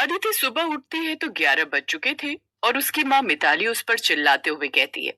अदिति सुबह उठती है तो 11 बज चुके थे और उसकी माँ मिताली उस पर चिल्लाते हुए कहती है,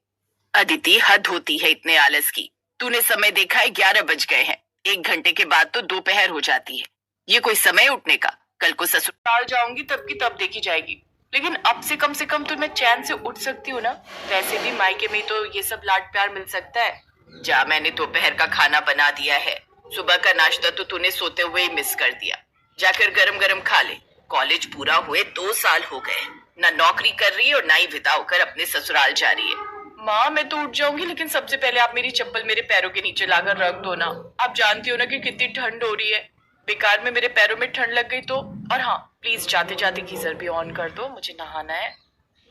अदिति हद होती है इतने आलस की। तूने समय देखा है 11 बज गए हैं। 1 घंटे के बाद तो दोपहर हो जाती है। ये कोई समय उठने का? कल को ससुराल जाऊंगी तब की तब देखी जाएगी, लेकिन अब से कम तो मैं चैन से उठ सकती हूँ ना। वैसे भी मायके में तो ये सब लाड प्यार मिल सकता है। जा, मैंने दोपहर का खाना बना दिया है। सुबह का नाश्ता तो तूने सोते हुए ही मिस कर दिया। जाकर गरम गरम खा ले। कॉलेज पूरा हुए 2 साल हो गए, ना नौकरी कर रही है और ना ही विदा होकर अपने ससुराल जा रही है। माँ, मैं तो उठ जाऊंगी, लेकिन सबसे पहले आप मेरी चप्पल मेरे पैरों के नीचे लाकर रख दो ना। आप जानती हो ना कि कितनी ठंड हो रही है। बेकार में मेरे पैरों में ठंड लग गई तो। और हाँ, प्लीज जाते जाते गीजर भी ऑन कर दो, मुझे नहाना है।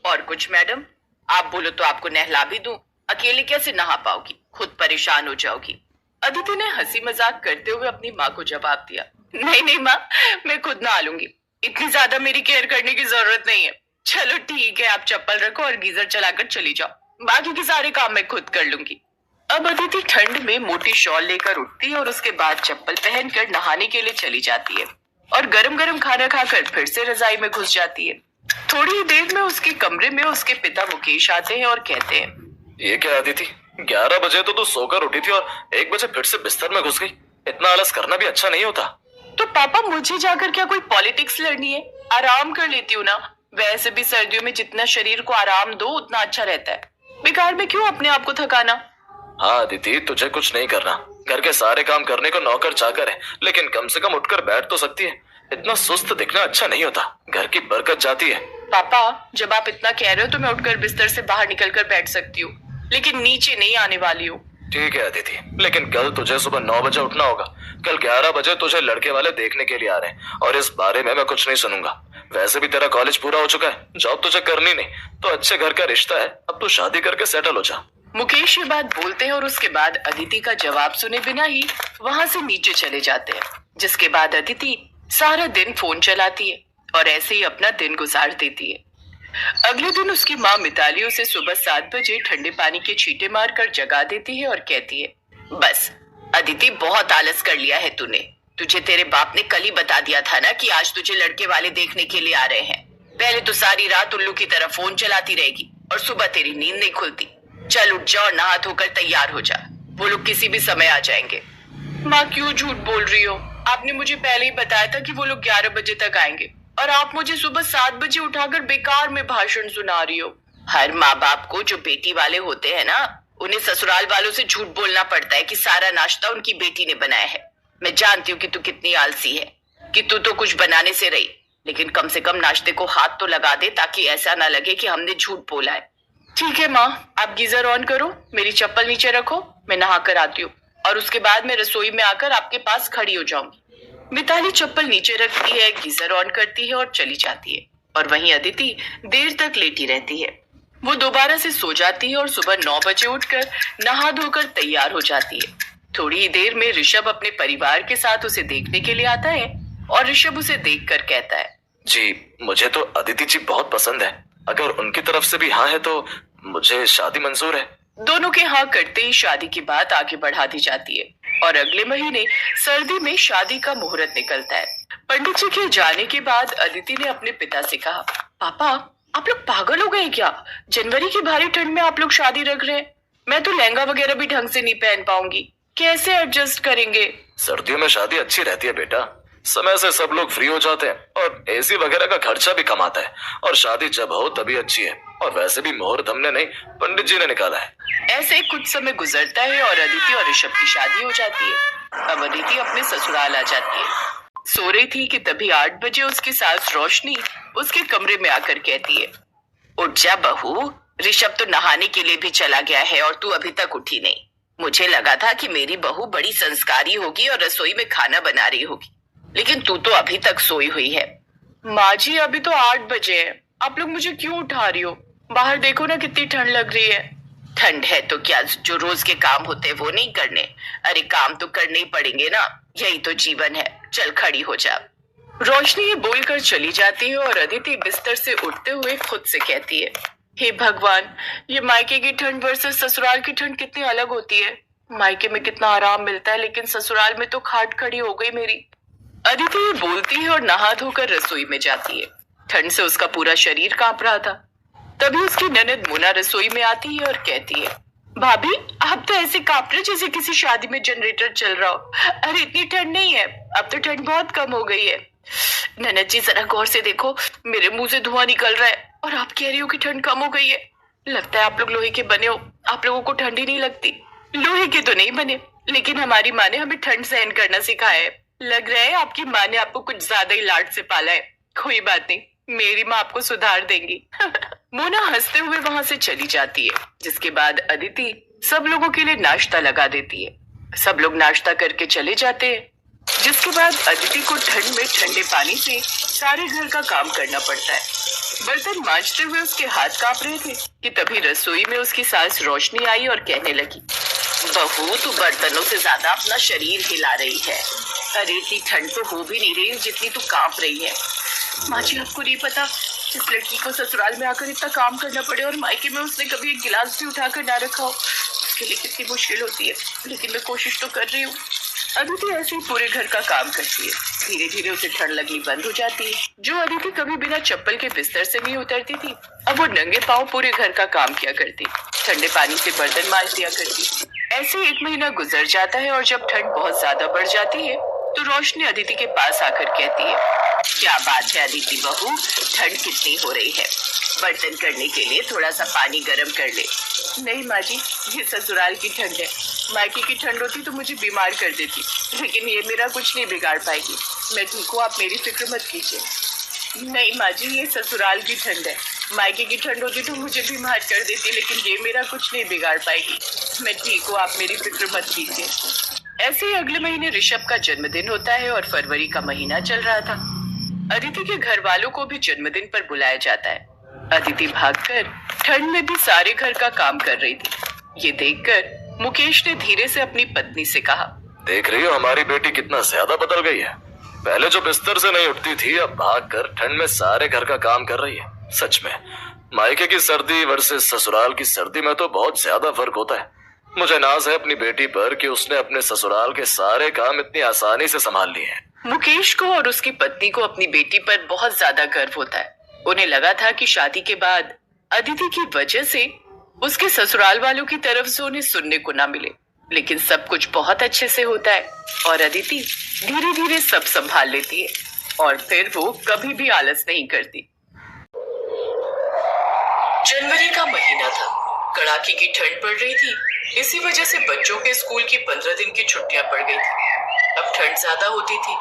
और कुछ मैडम? आप बोलो तो आपको नहला भी दूं। अकेले कैसे नहा पाओगी? खुद परेशान हो जाओगी। अदिति ने हंसी मजाक करते हुए अपनी माँ को जवाब दिया, नहीं नहीं माँ, मैं खुद नहा लूंगी। इतनी ज्यादा मेरी केयर करने की जरूरत नहीं है। चलो ठीक है, आप चप्पल रखो और गीजर चलाकर चली जाओ। बाकी के सारे काम मैं खुद कर लूंगी। अब अदिति ठंड में मोटी शॉल लेकर उठती है और उसके बाद चप्पल पहनकर नहाने के लिए चली जाती है और गरम गरम खाना खाकर फिर से रजाई में घुस जाती है। थोड़ी ही देर में उसके कमरे में उसके पिता मुकेश आते हैं और कहते हैं, ये क्या अदिति, 11 बजे तो तू सोकर उठी थी और 1 बजे फिर से बिस्तर में घुस गई। इतना आलस करना भी अच्छा नहीं होता। तो पापा, मुझे जाकर क्या कोई पॉलिटिक्स लड़नी है? आराम कर लेती हूँ ना। वैसे भी सर्दियों में जितना शरीर को आराम दो उतना अच्छा रहता है। बेकार में क्यों अपने आप को थकाना। हाँ अदिति, तुझे कुछ नहीं करना। घर के सारे काम करने को नौकर चाकर है, लेकिन कम से कम उठकर बैठ तो सकती है। इतना सुस्त दिखना अच्छा नहीं होता, घर की बरकत जाती है। पापा, जब आप इतना कह रहे हो तो मैं उठकर बिस्तर से बाहर निकलकर बैठ सकती हूँ, लेकिन नीचे नहीं आने वाली हूँ। ठीक है अदिति, लेकिन कल तुझे सुबह 9 बजे उठना होगा। कल 11 बजे तुझे लड़के वाले देखने के लिए आ रहे हैं और इस बारे में मैं कुछ नहीं सुनूंगा। वैसे भी तेरा कॉलेज पूरा हो चुका है, जॉब तुझे करनी नहीं, तो अच्छे घर का रिश्ता है। अब तू शादी करके सेटल हो जा। मुकेश ये बात बोलते हैं और उसके बाद अदिति का जवाब सुने बिना ही वहां से नीचे चले जाते हैं। जिसके बाद अदिति सारा दिन फोन चलाती है और ऐसे ही अपना दिन गुजार देती है। अगले दिन उसकी माँ मिताली उसे सुबह 7 बजे ठंडे पानी के छींटे मारकर जगा देती है और कहती है, बस अदिति, बहुत आलस कर लिया है तूने। तुझे तेरे बाप ने कल ही बता दिया था ना कि आज तुझे लड़के वाले देखने के लिए आ रहे हैं। पहले तो सारी रात उल्लू की तरह फोन चलाती रहेगी और सुबह तेरी नींद नहीं खुलती। चल उठ जा और नहा धोकर तैयार हो जा, वो लोग किसी भी समय आ जाएंगे। माँ, क्यों झूठ बोल रही हो? आपने मुझे पहले ही बताया था कि वो लोग 11 बजे तक आएंगे और आप मुझे सुबह 7 बजे उठाकर बेकार में भाषण सुना रही हो। हर माँ बाप को जो बेटी वाले होते हैं ना, उन्हें ससुराल वालों से झूठ बोलना पड़ता है कि सारा नाश्ता उनकी बेटी ने बनाया है। मैं जानती हूँ कि तू कितनी आलसी है, कि तू तो कुछ बनाने से रही, लेकिन कम से कम नाश्ते को हाथ तो लगा दे ताकि ऐसा ना लगे कि हमने झूठ बोला है। ठीक है माँ, आप गीजर ऑन करो, मेरी चप्पल नीचे रखो, मैं नहा कर आती हूँ और उसके बाद मैं रसोई में आकर आपके पास खड़ी हो जाऊंगी। मिताली चप्पल नीचे रखती है, गीजर ऑन करती है और चली जाती है और वहीं अदिति देर तक लेटी रहती है। वो दोबारा से सो जाती है और सुबह 9 बजे उठकर नहा धोकर तैयार हो जाती है। थोड़ी ही देर में ऋषभ अपने परिवार के साथ उसे देखने के लिए आता है और ऋषभ उसे देखकर कहता है, जी, मुझे तो अदिति जी बहुत पसंद है। अगर उनकी तरफ से भी हाँ है तो मुझे शादी मंजूर है। दोनों के हाँ करते ही शादी की बात आगे बढ़ा दी जाती है और अगले महीने सर्दी में शादी का मुहूर्त निकलता है। पंडित जी के जाने के बाद अदिति ने अपने पिता से कहा, पापा, आप लोग पागल हो गए क्या? जनवरी की भारी ठंड में आप लोग शादी रख रहे हैं। मैं तो लहंगा वगैरह भी ढंग से नहीं पहन पाऊंगी, कैसे एडजस्ट करेंगे? सर्दियों में शादी अच्छी रहती है बेटा, समय से सब लोग फ्री हो जाते हैं और एसी वगैरह का खर्चा भी कम आता है और शादी जब हो तभी अच्छी है। और वैसे भी मुहूर्त हमने नहीं, पंडित जी ने निकाला है। ऐसे कुछ समय गुजरता है और अदिति और ऋषभ की शादी हो जाती है। अब अदिति अपने ससुराल आ जाती है। सो रही थी कि तभी 8 बजे उसकी सास रोशनी उसके कमरे में आकर कहती है, उठ जा बहू, ऋषभ तो नहाने के लिए भी चला गया है और तू अभी तक उठी नहीं। मुझे लगा था कि मेरी बहू बड़ी संस्कारी होगी और रसोई में खाना बना रही होगी, लेकिन तू तो अभी तक सोई हुई है। माँ जी, अभी तो 8 बजे है, आप लोग मुझे क्यों उठा रही हो? बाहर देखो ना, कितनी ठंड लग रही है। ठंड है तो क्या जो रोज के काम होते हैं वो नहीं करने? अरे काम तो करने ही पड़ेंगे ना, यही तो जीवन है। चल खड़ी हो जा। रोशनी ये बोलकर चली जाती है और अदिति बिस्तर से उठते हुए खुद से कहती है, हे भगवान, ये मायके की ठंड वर्सेस ससुराल की ठंड कितनी अलग होती है। मायके में कितना आराम मिलता है, लेकिन ससुराल में तो खाट खड़ी हो गई मेरी। अदिति ये बोलती है और नहा धोकर रसोई में जाती है। ठंड से उसका पूरा शरीर कांप रहा था। तभी उसकी ननद मोना रसोई में आती है और कहती है, भाभी आप तो ऐसे कांप रहे जैसे किसी शादी में जनरेटर चल रहा हो। अरे इतनी ठंड नहीं है, अब तो ठंड बहुत कम हो गई है। ननद जी जरा गौर से देखो, मेरे मुंह से धुआं निकल रहा है और आप कह रही हो कि ठंड कम हो गई है। लगता है आप लोग लोहे के बने हो, आप लोगों को ठंड ही नहीं लगती। लोहे के तो नहीं बने, लेकिन हमारी माँ ने हमें ठंड सहन करना सिखाया है। लग रहा है आपकी माँ ने आपको कुछ ज्यादा ही लाड से पाला है। कोई बात नहीं, मेरी माँ आपको सुधार देंगी। मोना हंसते हुए वहां से चली जाती है, जिसके बाद अदिति सब लोगों के लिए नाश्ता लगा देती है। सब लोग नाश्ता करके चले जाते हैं, जिसके बाद अदिति को ठंड में ठंडे पानी से सारे घर का काम करना पड़ता है। बर्तन मांजते हुए उसके हाथ कांप रहे थे कि तभी रसोई में उसकी सास रोशनी आई और कहने लगी, बहू तू बर्तनों से ज्यादा अपना शरीर हिला रही है। अरे इतनी ठंड तो हो भी नहीं रही जितनी तू कांप रही है। माँ जी आपको नहीं पता, इस लड़की को ससुराल में आकर इतना काम करना पड़े और मायके में उसने कभी एक गिलास भी उठाकर ना रखा हो, उसके लिए कितनी मुश्किल होती है। लेकिन मैं कोशिश तो कर रही हूँ। अदिति ऐसे ही पूरे घर का काम करती है। धीरे धीरे उसे ठंड लगनी बंद हो जाती है। जो अदिति कभी बिना चप्पल के बिस्तर से नहीं उतरती थी, अब वो नंगे पांव पूरे घर का काम किया करती, ठंडे पानी से बर्तन मांज दिया करती। ऐसे 1 महीना गुजर जाता है और जब ठंड बहुत ज्यादा बढ़ जाती है तो रोशनी अदिति के पास आकर कहती है, क्या बात है अदिति बहू, ठंड कितनी हो रही है, बर्तन करने के लिए थोड़ा सा पानी गर्म कर ले। नहीं माँ जी, ये ससुराल की ठंड है, मायके की ठंड होती तो मुझे बीमार कर देती, लेकिन ये मेरा कुछ नहीं बिगाड़ पाएगी। मैं ठीक हूँ, आप मेरी फिक्र मत कीजिए। नहीं माँ जी, ये ससुराल की ठंड है, मायके की ठंड होती तो मुझे बीमार कर देती, लेकिन ये मेरा कुछ नहीं बिगाड़ पाएगी। मैं ठीक हूँ, आप मेरी फिक्र मत कीजिए। ऐसे ही अगले महीने ऋषभ का जन्मदिन होता है और फरवरी का महीना चल रहा था। अदिति के घर वालों को भी जन्मदिन पर बुलाया जाता है। अदिति भागकर ठंड में भी सारे घर का काम कर रही थी। ये देखकर मुकेश ने धीरे से अपनी पत्नी से कहा, देख रही हो हमारी बेटी कितना ज्यादा बदल गई है। पहले जो बिस्तर से नहीं उठती थी, अब भागकर ठंड में सारे घर का काम कर रही है। सच में मायके की सर्दी वर्सेस ससुराल की सर्दी में तो बहुत ज्यादा फर्क होता है। मुझे नाज है अपनी बेटी पर कि उसने अपने ससुराल के सारे काम इतनी आसानी से संभाल लिए हैं। मुकेश को और उसकी पत्नी को अपनी बेटी पर बहुत ज्यादा गर्व होता है। उन्हें लगा था कि शादी के बाद अदिति की वजह से उसके ससुराल वालों की तरफ से उन्हें सुनने को ना मिले, लेकिन सब कुछ बहुत अच्छे से होता है और अदिति धीरे धीरे सब संभाल लेती है और फिर वो कभी भी आलस नहीं करती। जनवरी का महीना था, कड़ाके की ठंड पड़ रही थी। इसी वजह से बच्चों के स्कूल की 15 दिन की छुट्टियां पड़ गई थी। अब ठंड ज्यादा होती थी।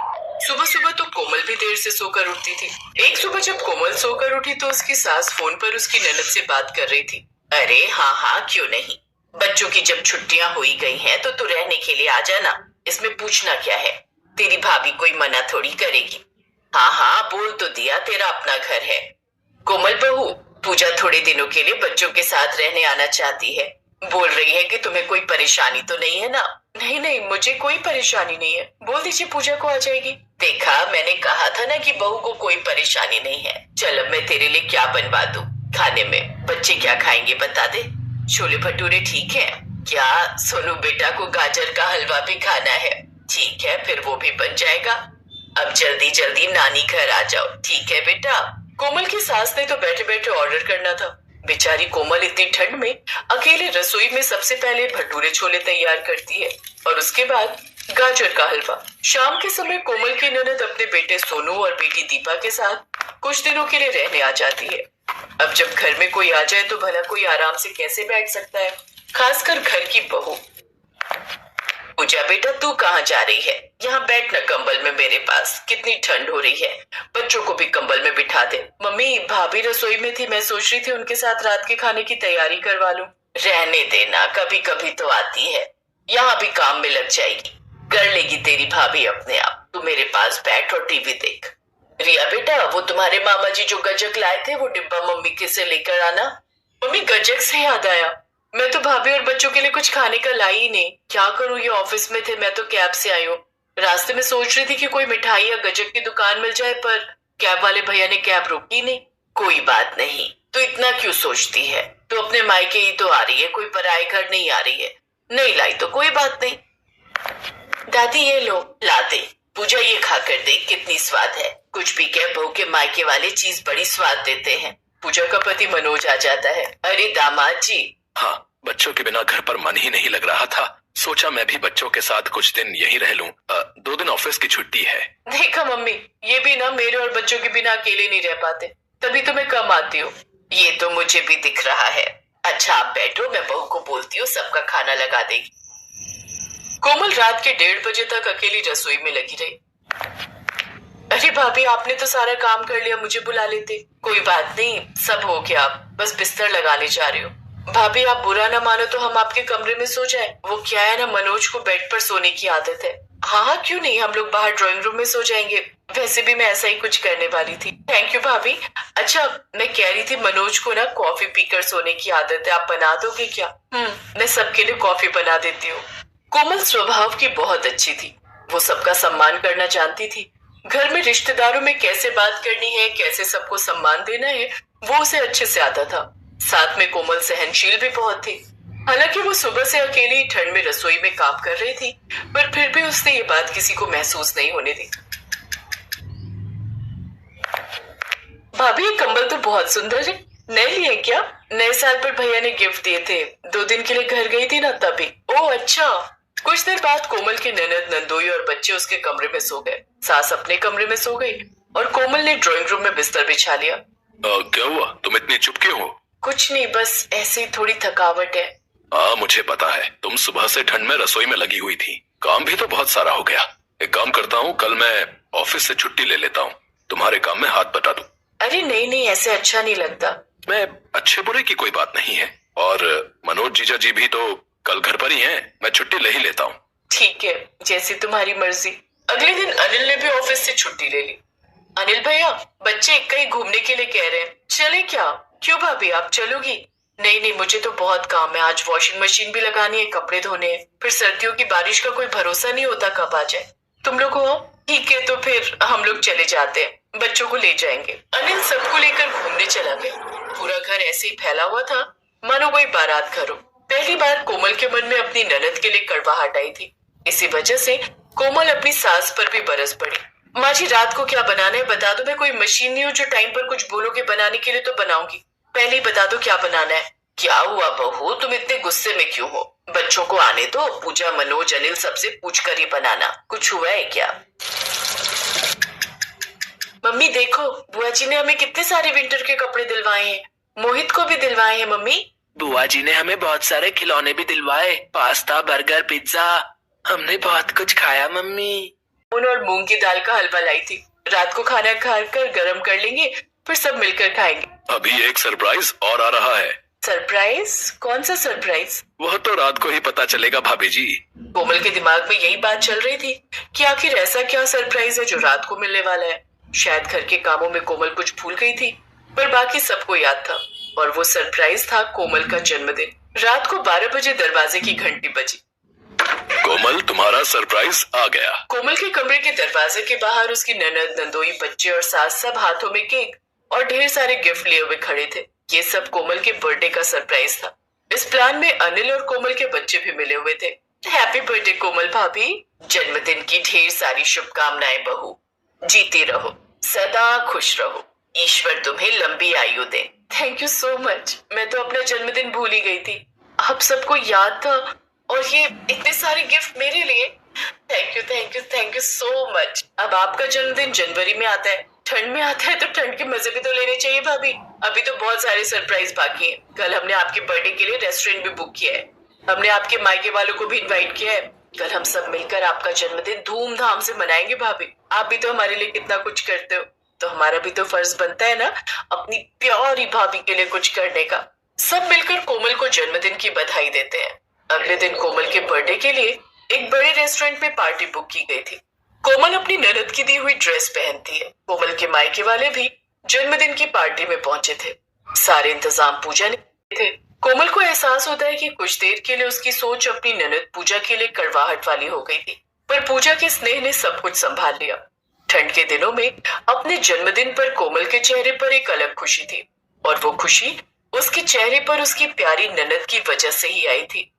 सुबह सुबह तो कोमल भी देर से सोकर उठती थी। एक सुबह जब कोमल सोकर उठी तो उसकी सास फोन पर उसकी ननद से बात कर रही थी। अरे हाँ हाँ क्यों नहीं, बच्चों की जब छुट्टियां हो ही गई हैं तो तू रहने के लिए आ जाना, इसमें पूछना क्या है, तेरी भाभी कोई मना थोड़ी करेगी। हाँ हाँ बोल तो दिया, तेरा अपना घर है। कोमल बहू, पूजा थोड़े दिनों के लिए बच्चों के साथ रहने आना चाहती है, बोल रही है कि तुम्हें कोई परेशानी तो नहीं है ना। नहीं नहीं, मुझे कोई परेशानी नहीं है, बोल दीजिए पूजा को आ जाएगी। देखा, मैंने कहा था ना कि बहू को कोई परेशानी नहीं है। चल अब मैं तेरे लिए क्या बनवा दूं खाने में, बच्चे क्या खाएंगे बता दे। छोले भटूरे ठीक है क्या? सोनू बेटा को गाजर का हलवा भी खाना है। ठीक है, फिर वो भी बन जाएगा। अब जल्दी जल्दी नानी घर आ जाओ, ठीक है बेटा। कोमल की सास ने तो बैठे बैठे ऑर्डर करना था। बेचारी कोमल इतनी ठंड में अकेले रसोई में सबसे पहले भटूरे छोले तैयार करती है और उसके बाद गाजर का हलवा। शाम के समय कोमल की ननद अपने बेटे सोनू और बेटी दीपा के साथ कुछ दिनों के लिए रहने आ जाती है। अब जब घर में कोई आ जाए तो भला कोई आराम से कैसे बैठ सकता है, खासकर घर की बहू। पूजा बेटा तू कहाँ जा रही है? यहाँ बैठना कंबल में मेरे पास, कितनी ठंड हो रही है। बच्चों को भी कंबल में बिठा दे। मम्मी भाभी रसोई में थी, मैं सोच रही थी उनके साथ रात के खाने की तैयारी करवा लूं। रहने देना, कभी कभी तो आती है, यहाँ भी काम में लग जाएगी, कर लेगी तेरी भाभी अपने आप। तू मेरे पास बैठ और टीवी देख। रिया बेटा, वो तुम्हारे मामा जी जो गजक लाए थे वो डिब्बा मम्मी के से लेकर आना। मम्मी गजक से याद आया, मैं तो भाभी और बच्चों के लिए कुछ खाने का लाई ही नहीं। क्या करूं, ये ऑफिस में थे, मैं तो कैब से आई हूँ। रास्ते में सोच रही थी कि कोई मिठाई या गजक की दुकान मिल जाए, पर कैब वाले भैया ने कैब रोकी नहीं। कोई बात नहीं, तो इतना क्यों सोचती है, तो अपने मायके ही तो आ रही है, कोई पराए घर नहीं आ रही है। नहीं लाई तो कोई बात नहीं। दादी ये लो, ला दे। पूजा ये खाकर देख कितनी स्वाद है। कुछ भी कह, बहू के मायके वाले चीज बड़ी स्वाद देते हैं। पूजा का पति मनोज आ जाता है। अरे दामाद जी। हाँ, बच्चों के बिना घर पर मन ही नहीं लग रहा था। सोचा मैं भी बच्चों के साथ कुछ दिन यहीं रह लूं। 2 दिन ऑफिस की छुट्टी है। देखा मम्मी, ये भी ना मेरे और बच्चों के बिना अकेले नहीं रह पाते, तभी तो मैं कम आती हूँ। ये तो मुझे भी दिख रहा है। अच्छा आप बैठो, मैं बहू को बोलती हूँ सबका खाना लगा देगी। कोमल रात के 1:30 बजे तक अकेली रसोई में लगी रही। अरे भाभी, आपने तो सारा काम कर लिया, मुझे बुला लेते। कोई बात नहीं, सब हो गया, बस बिस्तर लगाने जा रही हूँ। भाभी आप बुरा ना मानो तो हम आपके कमरे में सो जाए। वो क्या है ना, मनोज को बेड पर सोने की आदत है। हाँ हाँ क्यों नहीं, हम लोग बाहर ड्राइंग रूम में सो जाएंगे। वैसे भी मैं ऐसा ही कुछ करने वाली थी। थैंक यू भाभी। अच्छा मैं कह रही थी, मनोज को ना कॉफी पीकर सोने की आदत है, आप बना दोगे क्या? मैं सबके लिए कॉफी बना देती हूँ। कोमल स्वभाव की बहुत अच्छी थी। वो सबका सम्मान करना जानती थी। घर में रिश्तेदारों में कैसे बात करनी है, कैसे सबको सम्मान देना है, वो उसे अच्छे से आता था। साथ में कोमल सहनशील भी बहुत थी। हालांकि वो सुबह से अकेली ठंड में रसोई में काम कर रही थी, पर फिर भी उसने ये बात किसी को महसूस नहीं होने दी। भाभी ये कंबल तो बहुत सुंदर है, नए लिए क्या? नए साल पर भैया ने गिफ्ट दिए थे, 2 दिन के लिए घर गई थी ना तभी। ओह अच्छा। कुछ देर बाद कोमल के ननद नंदोई और बच्चे उसके कमरे में सो गए। सास अपने कमरे में सो गई और कोमल ने ड्राइंग रूम में बिस्तर बिछा लिया। क्या हुआ, तुम इतनी चुप क्यों हो? कुछ नहीं, बस ऐसे ही थोड़ी थकावट है। हाँ मुझे पता है, तुम सुबह से ठंड में रसोई में लगी हुई थी। काम भी तो बहुत सारा हो गया। एक काम करता हूँ, कल मैं ऑफिस से छुट्टी ले लेता हूँ, तुम्हारे काम में हाथ बटा दूं। अरे नहीं नहीं, ऐसे अच्छा नहीं लगता। मैं अच्छे बुरे की कोई बात नहीं है, और मनोज जीजा जी भी तो कल घर पर ही हैं। मैं छुट्टी ले ही लेता हूँ। ठीक है, जैसी तुम्हारी मर्जी। अगले दिन अनिल ने भी ऑफिस से छुट्टी ले ली। अनिल भैया, बच्चे कहीं घूमने के लिए कह रहे हैं, चले क्या? क्यों भाभी, आप चलोगी? नहीं नहीं, मुझे तो बहुत काम है। आज वॉशिंग मशीन भी लगानी है, कपड़े धोने हैं, फिर सर्दियों की बारिश का कोई भरोसा नहीं होता कब आ जाए। तुम लोग हो? ठीक है, तो फिर हम लोग चले जाते हैं, बच्चों को ले जाएंगे। अनिल सबको लेकर घूमने चला गया। पूरा घर ऐसे ही फैला हुआ था मानो कोई बारात घर हो। पहली बार कोमल के मन में अपनी ननद के लिए कड़वाहट आई थी। इसी वजह से कोमल अपनी सास पर भी बरस पड़ी। माँ जी रात को क्या बनाना है बता दो, मैं कोई मशीन नहीं हूँ जो टाइम पर कुछ बोलोगे बनाने के लिए तो बनाऊंगी। पहले ही बता दो क्या बनाना है। क्या हुआ बहू, तुम इतने गुस्से में क्यों हो? बच्चों को आने दो, पूजा मनोज अनिल सबसे पूछ कर ही बनाना। कुछ हुआ है क्या? मम्मी देखो, बुआ जी ने हमें कितने सारे विंटर के कपड़े दिलवाए हैं, मोहित को भी दिलवाए हैं। मम्मी बुआ जी ने हमें बहुत सारे खिलौने भी दिलवाए, पास्ता बर्गर पिज्जा, हमने बहुत कुछ खाया। मम्मी और मूंग की दाल का हलवा लाई थी। रात को खाना खाकर गरम कर लेंगे, फिर सब मिलकर खाएंगे। अभी एक सरप्राइज और आ रहा है। सरप्राइज? कौन सा सरप्राइज? वह तो रात को ही पता चलेगा भाभी जी। कोमल के दिमाग में यही बात चल रही थी कि आखिर ऐसा क्या सरप्राइज है जो रात को मिलने वाला है। शायद घर के कामों में कोमल कुछ भूल गई थी, पर बाकी सबको याद था, और वो सरप्राइज था कोमल का जन्मदिन। रात को 12 बजे दरवाजे की घंटी बजी। कोमल, तुम्हारा सरप्राइज आ गया। कोमल के कमरे के दरवाजे के बाहर उसकी ननद नंदोई बच्चे और सास सब हाथों में केक और ढेर सारे गिफ्ट लिए हुए खड़े थे। ये सब कोमल के बर्थडे का सरप्राइज था। इस प्लान में अनिल और कोमल के बच्चे भी मिले हुए थे। हैप्पी बर्थडे कोमल भाभी, जन्मदिन की ढेर सारी शुभकामनाएं बहू, जीती रहो, सदा खुश रहो, ईश्वर तुम्हें लंबी आयु दे। Thank you so much. मैं तो अपना जन्मदिन भूल ही गई थी, आप सबको याद था, और ये इतने सारे गिफ्ट मेरे लिए। Thank you thank you thank you so much. अब आपका जन्मदिन जनवरी में आता है, ठंड में आता है, तो ठंड के मजे भी तो लेने चाहिए भाभी। अभी तो बहुत सारे सरप्राइज बाकी हैं। कल हमने आपके बर्थडे के लिए रेस्टोरेंट भी बुक किया है, हमने आपके मायके वालों को भी इनवाइट किया है। कल हम सब मिलकर आपका जन्मदिन धूमधाम से मनाएंगे भाभी। आप भी तो हमारे लिए कितना कुछ करते हो, तो हमारा भी तो फर्ज बनता है ना अपनी प्यारी भाभी के लिए कुछ करने का। सब मिलकर कोमल को जन्मदिन की बधाई देते हैं। अगले दिन कोमल के बर्थडे के लिए एक बड़े रेस्टोरेंट में पार्टी बुक की गई थी। कोमल अपनी ननद की दी हुई ड्रेस पहनती है। कोमल के मायके वाले भी जन्मदिन की पार्टी में पहुंचे थे। सारे इंतजाम पूजा ने थे। कोमल को एहसास होता है कि कुछ देर के लिए उसकी सोच अपनी ननद पूजा के लिए कड़वाहट वाली हो गई थी, पर पूजा के स्नेह ने सब कुछ संभाल लिया। ठंड के दिनों में अपने जन्मदिन पर कोमल के चेहरे पर एक अलग खुशी थी, और वो खुशी उसके चेहरे पर उसकी प्यारी ननद की वजह से ही आई थी।